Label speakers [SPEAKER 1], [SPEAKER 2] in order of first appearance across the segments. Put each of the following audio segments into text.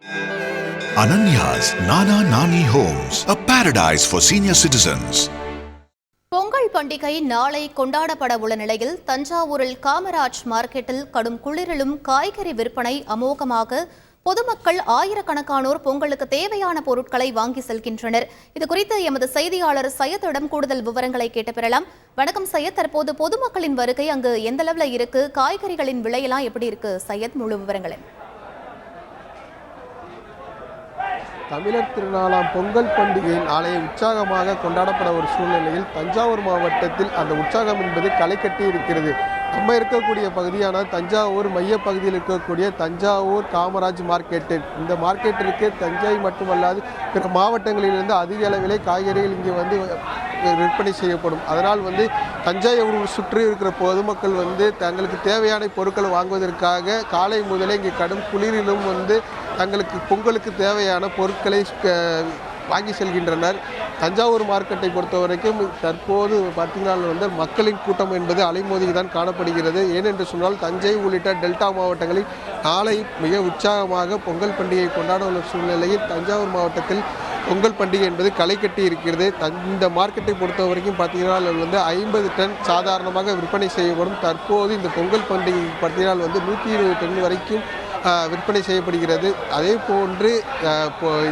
[SPEAKER 1] Ananya's Nana Nani Homes, a paradise for senior citizens.
[SPEAKER 2] Pongal பண்டிகை நாளை கொண்டாடப்பட உள்ள நிலையில் தஞ்சாவூரில் காமராஜ் மார்க்கெட்டில் கடும் குளிரிலும் காய்கறி விற்பனை அமோகமாக பொதுமக்கள் ஆயிரக்கணக்கானோர் பொங்கலுக்கு தேவையான பொருட்களை வாங்கி செல்கின்றனர். இதுகுறித்து எமது செய்தியாளர் சையத்திடம் கூடுதல் விவரங்களை கேட்டு பெறலாம். வணக்கம் சையத், தற்போது பொதுமக்களின் வருகை அங்கு எந்த அளவுல இருக்கு? காய்கறிகளின் விலையெல்லாம் எப்படி இருக்கு? சையத், முழு விவரங்களை.
[SPEAKER 3] தமிழர் திருநாளாம் பொங்கல் பண்டிகை நாளைய உற்சாகமாக கொண்டாடப்பட ஒரு சூழ்நிலையில் தஞ்சாவூர் மாவட்டத்தில் அந்த உற்சாகம் என்பது களை கட்டி இருக்கிறது. நம்ம இருக்கக்கூடிய பகுதியான தஞ்சாவூர் மைய பகுதியில் இருக்கக்கூடிய தஞ்சாவூர் காமராஜ் மார்க்கெட்டு, இந்த மார்க்கெட்டிற்கு தஞ்சை மட்டுமல்லாது பிற மாவட்டங்களிலிருந்து அதிக அளவிலே காய்கறிகள் இங்கே வந்து விற்பனை செய்யப்படும். அதனால் தஞ்சாவூர் சுற்றி இருக்கிற பொதுமக்கள் தங்களுக்கு தேவையான பொருட்கள் வாங்குவதற்காக காலை முதலே இங்கே கடும் குளிரிலும் தங்களுக்கு பொங்கலுக்கு தேவையான பொருட்களை வாங்கி செல்கின்றனர். தஞ்சாவூர் மார்க்கெட்டை பொறுத்த வரைக்கும் தற்போது பார்த்தீங்கன்னா மக்களின் கூட்டம் என்பது அலைமோதி தான் காணப்படுகிறது. ஏனென்று சொன்னால் தஞ்சை உள்ளிட்ட டெல்டா மாவட்டங்களில் நாளை மிக உற்சாகமாக பொங்கல் பண்டிகை கொண்டாட உள்ள சூழ்நிலையில் தஞ்சாவூர் மாவட்டத்தில் பொங்கல் பண்டிகை என்பது களை கட்டி இருக்கிறது. இந்த மார்க்கெட்டை பொறுத்த வரைக்கும் பார்த்தீங்கன்னா 50 டன் சாதாரணமாக விற்பனை செய்யப்படும். தற்போது இந்த பொங்கல் பண்டிகை பார்த்தீங்கன்னா 120 டன் வரைக்கும் விற்பனை செய்யப்படுகிறது. அதே போன்று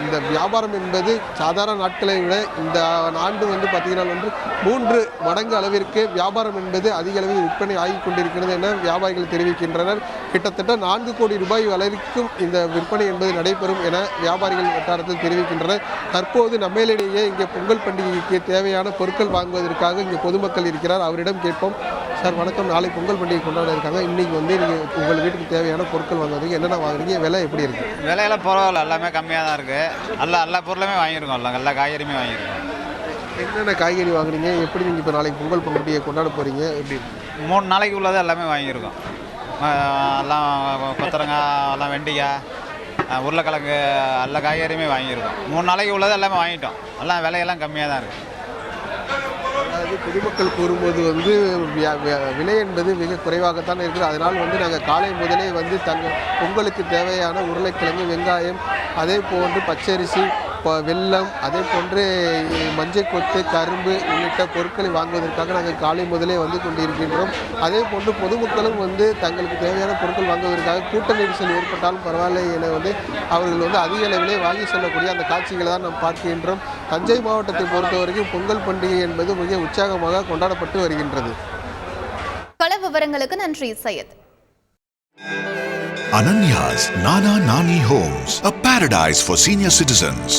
[SPEAKER 3] இந்த வியாபாரம் என்பது சாதாரண நாட்களை விட இந்த ஆண்டு பார்த்தீங்கன்னா 3 மடங்கு அளவிற்கு வியாபாரம் என்பது அதிக அளவில் விற்பனை ஆகி கொண்டிருக்கிறது என வியாபாரிகள் தெரிவிக்கின்றனர். கிட்டத்தட்ட 4 கோடி ரூபாய் வரைக்கும் இந்த விற்பனை என்பது நடைபெறும் என வியாபாரிகள் வட்டாரத்தில் தெரிவிக்கின்றனர். தற்போது நம்மளிடையே இங்கே பொங்கல் பண்டிகைக்கு தேவையான பொருட்கள் வாங்குவதற்காக இங்கே பொதுமக்கள் இருக்கிறார். அவரிடம் கேட்போம். சார் வணக்கம், நாளை பொங்கல் பண்டிகை கொண்டாட இருக்காங்க. இன்றைக்கி நீங்கள் உங்கள் வீட்டுக்கு தேவையான பொருட்கள் வாங்குறதுக்கு என்னென்ன வாங்குறீங்க? விலை எப்படி இருக்குது?
[SPEAKER 4] விலையெல்லாம் பரவாயில்ல, எல்லாமே கம்மியாக தான் இருக்குது. எல்லா பொருளுமே வாங்கியிருக்கோம், எல்லா காய்கறியுமே வாங்கியிருக்கோம்.
[SPEAKER 3] என்னென்ன காய்கறி வாங்குறீங்க? எப்படி நீங்கள் இப்போ நாளைக்கு பொங்கல் பண்டிகையை கொண்டாட போகிறீங்க? எப்படி
[SPEAKER 4] 3 நாளைக்கு உள்ளது எல்லாமே வாங்கியிருக்கோம். எல்லாம் கொத்தரங்காய், எல்லாம் வெண்டிக்காய், உருளைக்கிழங்கு, எல்லா காய்கறியுமே வாங்கியிருக்கோம். 3 நாளைக்கு உள்ளது எல்லாமே வாங்கிட்டோம். எல்லாம் விலையெல்லாம் கம்மியாக தான் இருக்குது.
[SPEAKER 3] அதாவது பொதுமக்கள் கூறும்போது விலை என்பது மிக குறைவாகத்தான் இருக்குது. அதனால் நாங்கள் காலை முதலே பொங்கலுக்கு தேவையான உருளைக்கிழங்கு, வெங்காயம், அதே போன்று பச்சரிசி, வெல்லம், அதே போன்று மஞ்சள் கொத்து, கரும்பு உள்ளிட்ட பொருட்களை வாங்குவதற்காக நாங்கள் காலை முதலே கொண்டிருக்கின்றோம். அதே போன்று பொதுமக்களும் தங்களுக்கு தேவையான பொருட்கள் வாங்குவதற்காக கூட்ட நெரிசல் ஏற்பட்டாலும் பரவாயில்லை என அவர்கள் அதிக அளவிலே வாங்கி செல்லக்கூடிய அந்த காட்சிகளை தான் நாம் பார்க்கின்றோம். தஞ்சை மாவட்டத்தை பொறுத்த வரைக்கும் பொங்கல் பண்டிகை என்பது மிக உற்சாகமாக கொண்டாடப்பட்டு வருகின்றது.
[SPEAKER 2] பல விவரங்களுக்கு நன்றி Syed.
[SPEAKER 1] Ananya's Nana Nani Homes, a paradise for senior citizens.